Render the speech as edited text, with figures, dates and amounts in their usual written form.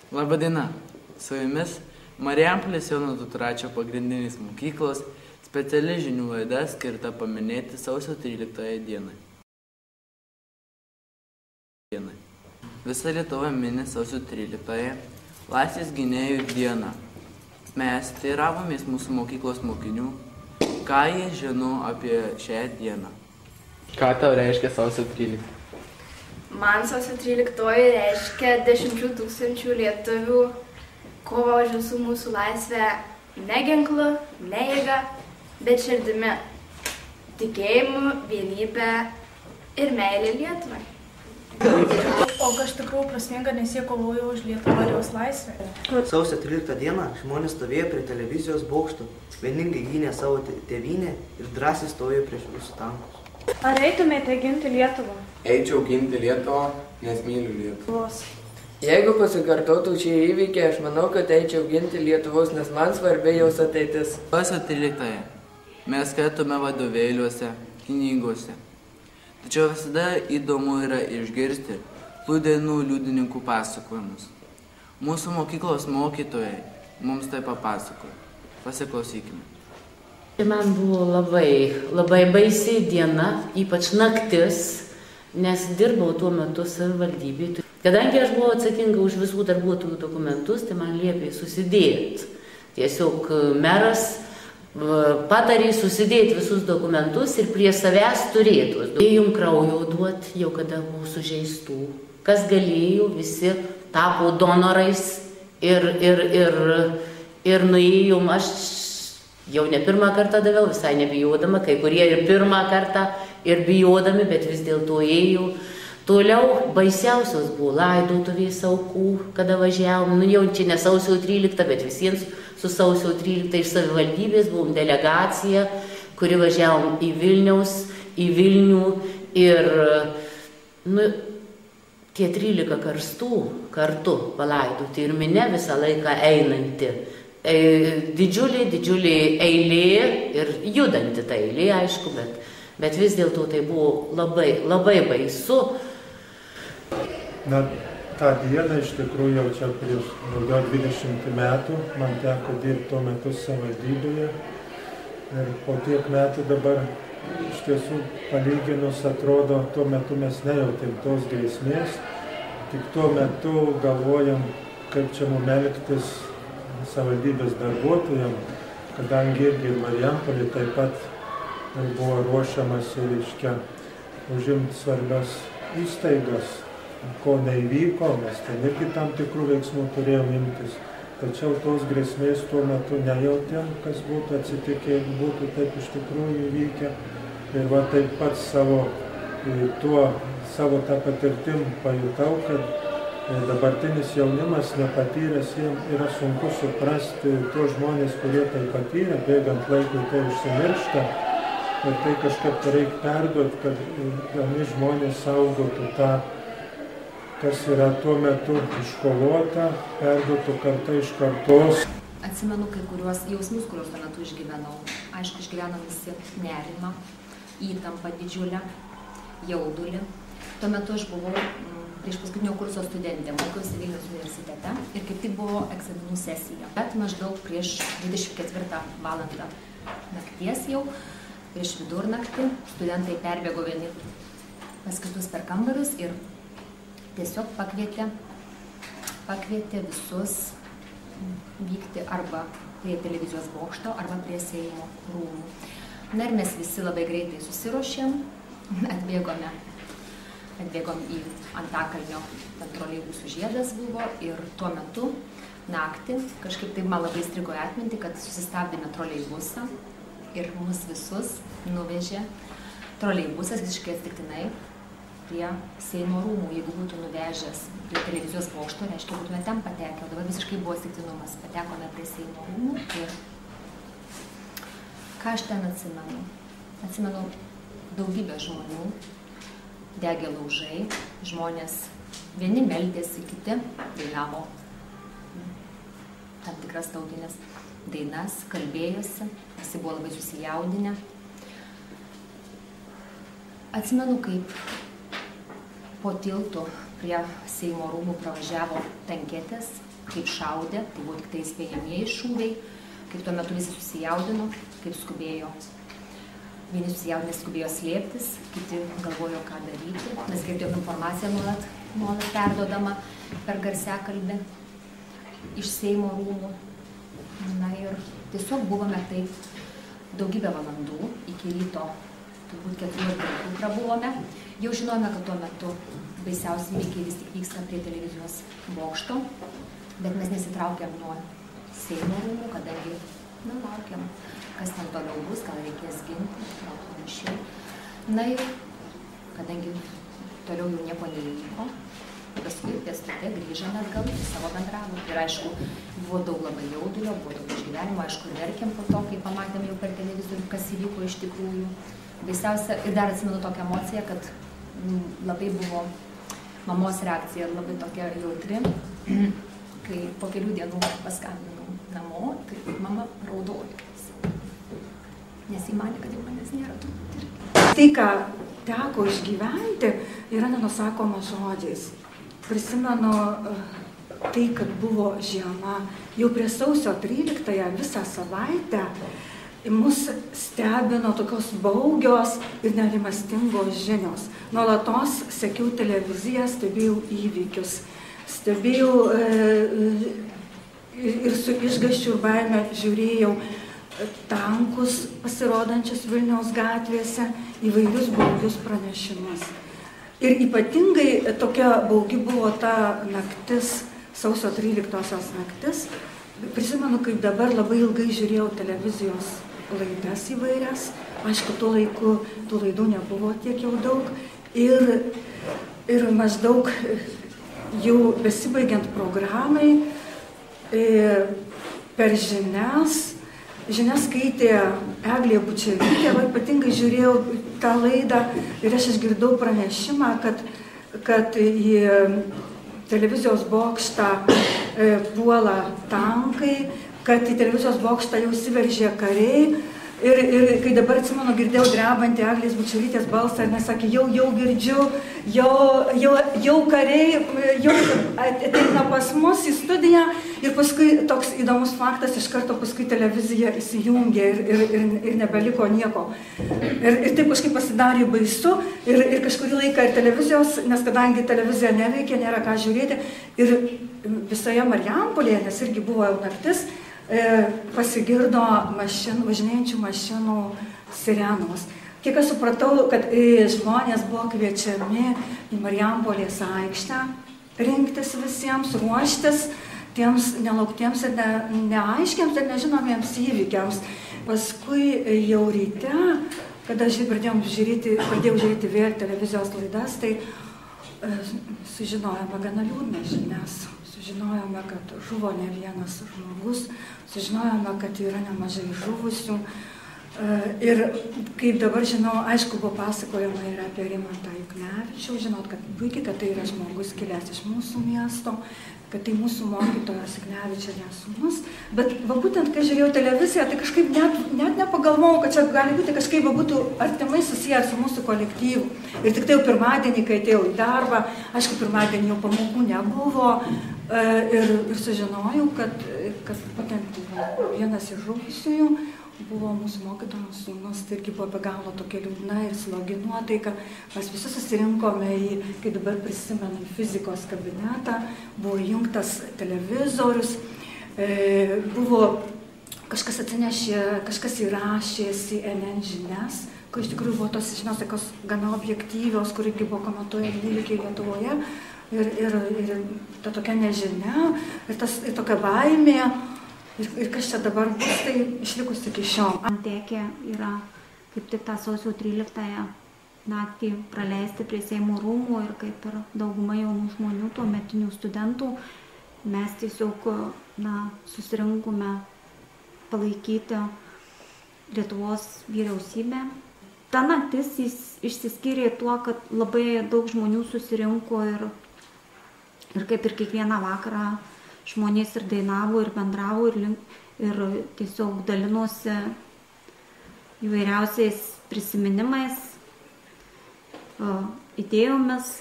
Labadiena, su jumis Marijampolės Jono Dutračio pagrindinės mokyklos speciali žinių laida skirta paminėti sausio 13 dieną. Visa Lietuva mini sausio 13 Laisvės gynėjų dieną. Mes teiravomės mūsų mokyklos mokinių, ką jie žino apie šią dieną. Ką tau reiškia sausio 13? Man sausio 13 reiškia 10 000 lietuvių kovą už visų mūsų laisvę ne ginklu, ne jėga, bet širdimi, tikėjimu, vienybę ir meilė Lietuvai. O iš tikrųjų prasminga, nes jie kovojo už Lietuvą ir jos laisvę. Sausio 13 dieną žmonės stovėjo prie televizijos bokšto, vieningai gynė savo tėvynę ir drąsiai stovėjo prieš rusų tankus. Ar eitumėte ginti Lietuvą? Eičiau ginti Lietuvą, nes myliu Lietuvos. Jeigu pasikartotų šie įvykiai, aš manau, kad eičiau ginti Lietuvos, nes man svarbi jos ateitis. Sausio 13 mes skaitome vadovėliuose, knygose. Tačiau visada įdomu yra išgirsti nūdienų liudininkų pasakojimus. Mūsų mokyklos mokytojai mums tai papasakojo. Pasiklausykime. Man buvo labai baisi diena, ypač naktis, nes dirbau tuo metu savivaldybėje. Kadangi aš buvau atsakinga už visų darbuotojų dokumentus, tai man liepė susidėti. Tiesiog meras patarė susidėti visus dokumentus ir prie savęs turėtus. Ėjom kraujo duoti, jau kada buvo sužeistų. Kas galėjo, visi tapo donorais ir nuėjom. Aš jau ne pirmą kartą daviau, visai nebijodama, kai kurie ir pirmą kartą ir bijodami, bet vis dėlto ėjau. Toliau baisiausios buvo laidotuvės aukų, kada važiavom. Jau čia ne sausio 13, bet visiems su sausio 13 iš savivaldybės buvom delegacija, kuri važiavom į Vilnių ir tie 13 karstų kartu palaidoti ir minia visą laiką einanti. Didžiulė eilė ir judanti ta eilė, aišku, bet vis dėlto tai buvo labai baisu. Na, tą dieną iš tikrųjų jau čia prieš daugiau 20 metų man teko dirbti tuo metu savivaldybėje ir po tiek metų dabar iš tiesų palyginus atrodo, tuo metu mes nejautėm tos grėsmės, tik tuo metu galvojam, kaip čia mum elgtis savivaldybės darbuotojam, kadangi irgi ir Marijampolė taip pat buvo ruošiamasi, užimti svarbias įstaigas, ko neįvyko, mes ten irgi tam tikrų veiksmų turėjom imtis. Tačiau tos grėsmės tuo metu nejautėm, kas būtų atsitikę, jeigu būtų taip iš tikrųjų įvykę. Ir va taip pat savo tą patirtim pajutau, kad dabartinis jaunimas nepatyręs, jiems yra sunku suprasti tuos žmonės, kurie tai patyrė, bėgant laikui tai užsimiršta. Ir tai kažkaip reikia perduoti, kad jauni žmonės saugotų tą, kas yra tuo metu iškovota, perduotų karta iš kartos. Atsimenu kai kuriuos jausmus, kuriuos tuo metu išgyvenau. Aišku, išgyvenom visi nerimą, įtampą didžiulę, jaudulį. Tuo metu aš buvau prieš paskutinio kurso studentė, mokiausi Vilniaus universitete ir kaip tik buvo egzaminų sesija. Bet maždaug prieš 24 valandą nakties jau, prieš vidurnaktį, studentai perbėgo vieni pas kitus per kambarius ir tiesiog pakvietė visus vykti arba prie televizijos bokšto, arba prie Seimo rūmų. Na ir mes visi labai greitai susiruošėm, atbėgom į Antakalnio, ten troleibusų žiedas buvo ir tuo metu naktį kažkaip tai man labai strigo į atmintį, kad susistabdėme troleibusą ir mus visus nuvežė troleibusas visiškai atsitiktinai prie Seimo rūmų. Jeigu būtų nuvežęs prie televizijos bokšto, reiškia, būtume ten patekę, o dabar visiškai buvo atsitiktinumas. Patekome prie Seimo rūmų ir ką aš ten atsimenu? Atsimenu daugybę žmonių, degė laužai, žmonės vieni meldėsi, kiti dainavo tam tikras tautinės dainas, kalbėjosi, visi buvo labai susijaudinę. Atsimenu, kaip po tiltu prie Seimo rūmų pravažiavo tanketės kaip šaudė, tai buvo tik tai įspėjamieji šūviai, kaip tuo metu visi susijaudino, kaip skubėjo. Vieni susijaudinę skubėjo slėptis, kiti galvojo, ką daryti. Mes girdėjom informaciją nuolat perdodama per garsiakalbį iš Seimo rūmų. Na ir tiesiog buvome taip daugybę valandų iki ryto, turbūt 4 prabuvome. Jau žinojome, kad tuo metu baisiausi įvykiai vis tik vyksta prie televizijos bokšto, bet mes nesitraukėm nuo Seimo rūmų, kadangi laukiam, kas ten toliau bus, gal reikės ginti, gal panašiai. Na ir kadangi toliau jau nieko neįvyko, paskui pėstute grįžome atgal į savo bendravimą. Ir aišku, buvo daug labai jaudulio, buvo daug išgyvenimo, aišku, verkėm po to, kai pamatėm jau per televizorių, kas įvyko iš tikrųjų. Baisiausia, ir dar atsimenu tokią emociją, kad labai buvo mamos reakcija labai tokia jautri, kai po kelių dienų paskambinau namo, tai mama raudojo, nes jį manė, kad jau manęs nėra turbūt irgi. Tai, ką teko išgyventi, yra nenusakoma žodžiais. Prisimenu tai, kad buvo žiema. Jau prie sausio 13-ąją visą savaitę mus stebino tokios baugios ir nerimastingos žinios. Nuolatos sekiau televiziją, stebėjau įvykius, stebėjau ir su išgąsčiu ir baime žiūrėjau tankus pasirodančius Vilniaus gatvėse, įvairius baugius pranešimus. Ir ypatingai tokia baugi buvo ta naktis, sausio 13-osios naktis. Prisimenu, kaip dabar labai ilgai žiūrėjau televizijos laidas įvairias. Aišku, tuo laiku tų laidų nebuvo tiek jau daug. Ir maždaug jau besibaigiant programai, per žinias skaitė Eglė Bučelytė, ypatingai žiūrėjau tą laidą ir aš išgirdau pranešimą, kad į televizijos bokštą puola tankai, kad į televizijos bokštą jau įsiveržė kariai. Ir kai dabar atsimenu, girdėjau drebantį Eglės Bučelytės balsą ir nesakė, jau girdžiu, jau kariai, jau ateina pas mus į studiją. Ir paskui toks įdomus faktas, iš karto paskui televizija įsijungė ir nebeliko nieko. Ir taip kažkaip pasidarė baisu ir kažkurį laiką ir televizijos, nes kadangi televizija neveikia, nėra ką žiūrėti. Ir visoje Marijampolėje, nes irgi buvo jau naktis, pasigirdo važinėjančių mašinų sirenos. Kiek aš supratau, kad žmonės buvo kviečiami į Marijampolės aikštę rinktis visiems, ruoštis tiems nelauktiems ir neaiškiams ir nežinomiems įvykiams. Paskui jau ryte, kada pradėjau žiūrėti vėl televizijos laidas, tai sužinojome gana liūdnas žinias. Sužinojome, kad žuvo ne vienas žmogus, sužinojome, kad yra nemažai žuvusių. Ir kaip dabar žinau, aišku, buvo pasakojama ir apie Rimantą Juknevičių, žinot, kad puikiai, kad tai yra žmogus kilęs iš mūsų miesto, kad tai mūsų mokytojos Juknevičienės sūnus. Bet būtent, kai žiūrėjau televiziją, tai kažkaip net nepagalvojau, kad čia gali būti kažkaip būtų artimai susiję su mūsų kolektyvu. Ir tik tai jau pirmadienį, kai atėjau į darbą, aišku, pirmadienį jau pamokų nebuvo, ir sužinojau, kad būtent vienas iš žuvusiųjų buvo mūsų mokytojos sūnus. Tai irgi buvo be galo tokia liūdna ir slogi nuotaika. Mes visi susirinkome į, kai dabar prisimenu, fizikos kabinetą, buvo įjungtas televizorius, buvo kažkas atsinešė, kažkas įrašė CNN žinias, kai iš tikrųjų buvo tos žinios tokios gana objektyvios, kur irgi buvo komentuojami įvykiai Lietuvoje. Ir ta tokia nežinia, ir tokia baimė, ir kas čia dabar bus, tai išlikus iki šiol. Man tekę yra kaip tik tą sausio 13-ąją naktį praleisti prie Seimo rūmų ir kaip ir dauguma jaunų žmonių, tuometinių studentų, mes tiesiog susirinkome palaikyti Lietuvos vyriausybę. Ta naktis išsiskyrė tuo, kad labai daug žmonių susirinko ir kaip ir kiekvieną vakarą žmonės ir dainavo, ir bendravo, ir tiesiog dalinosi įvairiausiais prisiminimais, idėjomis.